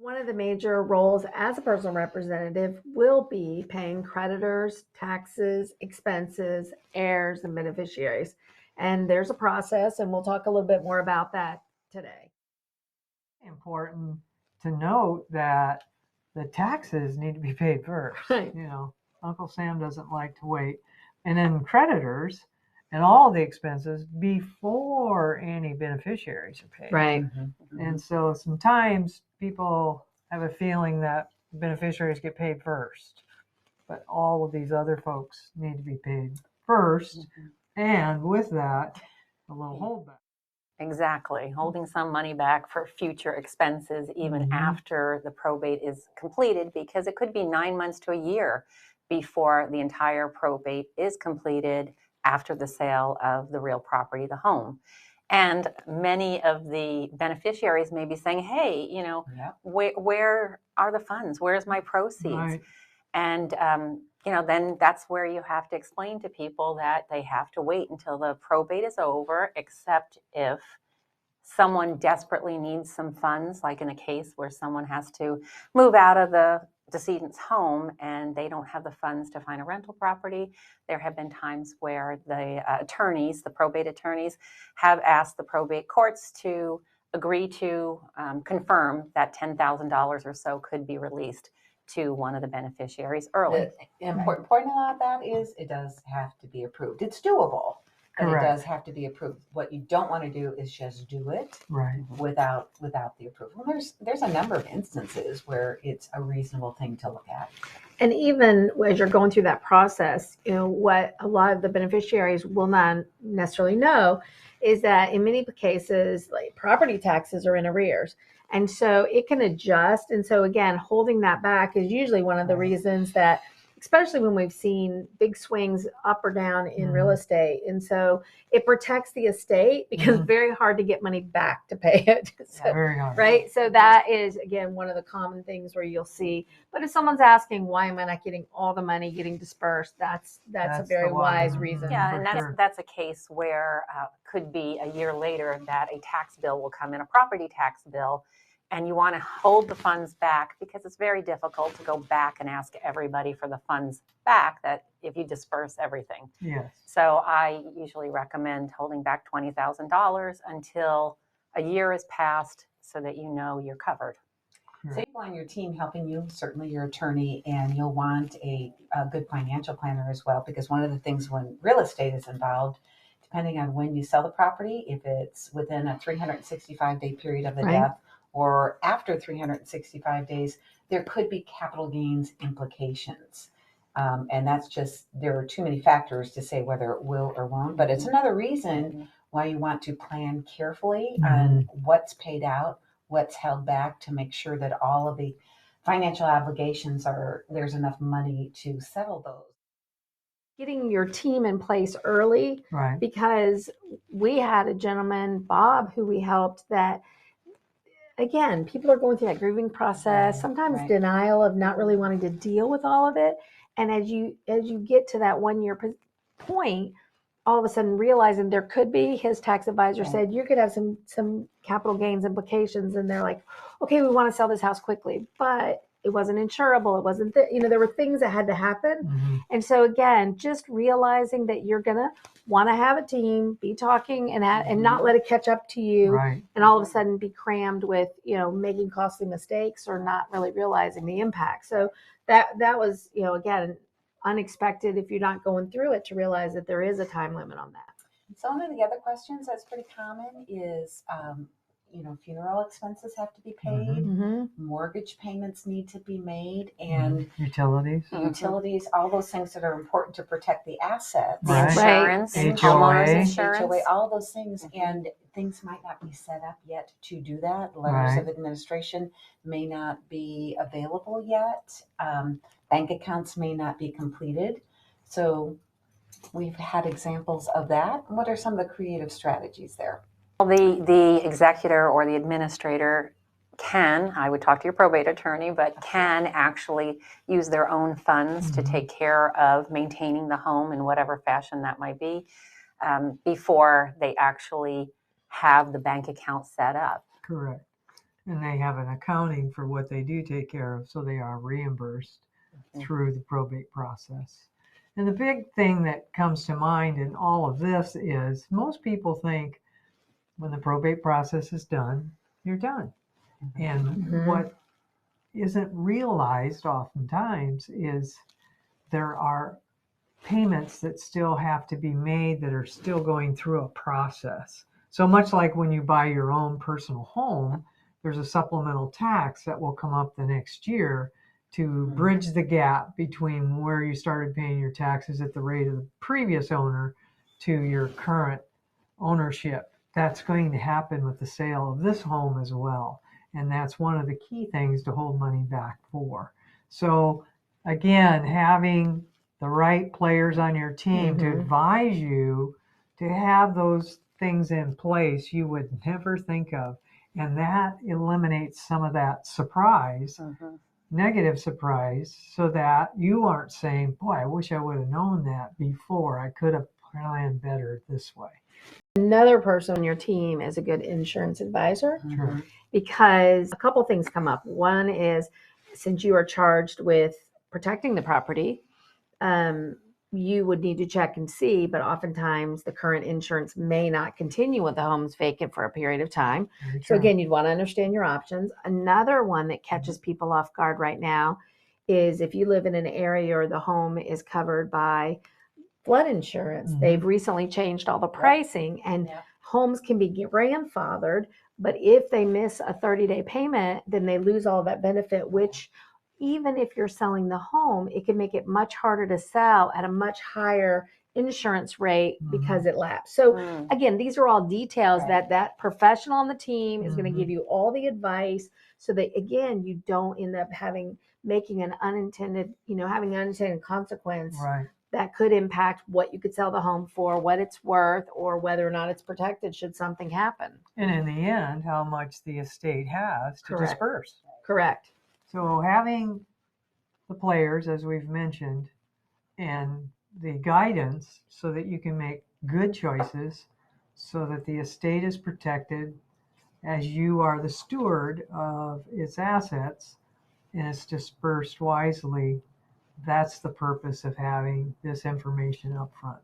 One of the major roles as a personal representative will be paying creditors, taxes, expenses, heirs, and beneficiaries. And there's a process, and we'll talk a little bit more about that today. Important to note that the taxes need to be paid first. Right. Uncle Sam doesn't like to wait. And then creditors and all the expenses before any beneficiaries are paid. Right. And so sometimes people have a feeling that beneficiaries get paid first, but all of these other folks need to be paid first. And with that, a little holdback. Exactly. Holding some money back for future expenses even after the probate is completed, because it could be 9 months to a year before the entire probate is completed after the sale of the real property, the home. And many of the beneficiaries may be saying, hey, where are the funds? Where's my proceeds? Right. And, then that's where you have to explain to people that they have to wait until the probate is over, except if someone desperately needs some funds, like in a case where someone has to move out of the decedent's home and they don't have the funds to find a rental property. There have been times where the attorneys, the probate attorneys, have asked the probate courts to agree to confirm that $10,000 or so could be released to one of the beneficiaries early. The important point about that is it does have to be approved. It's doable, but Correct. It does have to be approved. What you don't want to do is just do it without the approval. There's a number of instances where it's a reasonable thing to look at. And even as you're going through that process, what a lot of the beneficiaries will not necessarily know is that in many cases, like property taxes are in arrears. And so it can adjust. And so again, holding that back is usually one of the reasons that, especially when we've seen big swings up or down in real estate. And so it protects the estate because it's very hard to get money back to pay it. So, Very hard. right. So that is, again, one of the common things where you'll see. But if someone's asking, why am I not getting all the money getting dispersed? That's a very wise reason. Yeah, and that's a case where could be a year later that a tax bill will come in, a property tax bill, and you want to hold the funds back because it's very difficult to go back and ask everybody for the funds back that if you disperse everything. Yes. So I usually recommend holding back $20,000 until a year is passed so that you're covered. So you want your team helping you, certainly your attorney, and you'll want a good financial planner as well, because one of the things when real estate is involved, depending on when you sell the property, if it's within a 365-day period of the death, or after 365 days, there could be capital gains implications. And that's just, there are too many factors to say whether it will or won't. But it's another reason why you want to plan carefully on what's paid out, what's held back, to make sure that all of the financial obligations there's enough money to settle those. Getting your team in place early, because we had a gentleman, Bob, who we helped that, again, people are going through that grieving process, sometimes denial of not really wanting to deal with all of it. And as you get to that 1 year point, all of a sudden realizing there could be, his tax advisor said, you could have some capital gains implications. And they're like, okay, we want to sell this house quickly, but it wasn't insurable. It wasn't, there were things that had to happen. And so again, just realizing that you're going to want to have a team, be talking and not let it catch up to you. And all of a sudden be crammed with, making costly mistakes or not really realizing the impact. So that was, again, unexpected if you're not going through it, to realize that there is a time limit on that. So one of the other questions that's pretty common is, funeral expenses have to be paid, mortgage payments need to be made, and utilities, all those things that are important to protect the assets. The insurance, homeowners insurance. HOA, all those things, and things might not be set up yet to do that. Letters of administration may not be available yet. Bank accounts may not be completed. So we've had examples of that. What are some of the creative strategies there? Well, the executor or the administrator can, I would talk to your probate attorney, but can actually use their own funds to take care of maintaining the home in whatever fashion that might be, before they actually have the bank account set up. Correct. and they have an accounting for what they do take care of, so they are reimbursed through the probate process. And the big thing that comes to mind in all of this is most people think when the probate process is done, you're done. And what isn't realized oftentimes is there are payments that still have to be made that are still going through a process. So much like when you buy your own personal home, there's a supplemental tax that will come up the next year to bridge the gap between where you started paying your taxes at the rate of the previous owner to your current ownership. That's going to happen with the sale of this home as well. And that's one of the key things to hold money back for. So again, having the right players on your team to advise you to have those things in place you would never think of. And that eliminates some of that surprise, negative surprise, so that you aren't saying, boy, I wish I would have known that before. I could have planned better this way. Another person on your team is a good insurance advisor, because a couple things come up. One is, since you are charged with protecting the property, you would need to check and see, but oftentimes the current insurance may not continue with the home's vacant for a period of time. So again, you'd want to understand your options. Another one that catches people off guard right now is if you live in an area or the home is covered by flood insurance. They've recently changed all the pricing, and homes can be grandfathered, but if they miss a 30-day payment, then they lose all that benefit, which even if you're selling the home, it can make it much harder to sell at a much higher insurance rate because it lapsed. So again, these are all details that professional on the team is going to give you all the advice, so that again, you don't end up making an unintended, having an unintended consequence that could impact what you could sell the home for, what it's worth, or whether or not it's protected should something happen. And in the end, how much the estate has to disperse. Correct. So having the players, as we've mentioned, and the guidance so that you can make good choices so that the estate is protected as you are the steward of its assets and it's dispersed wisely. That's the purpose of having this information up front.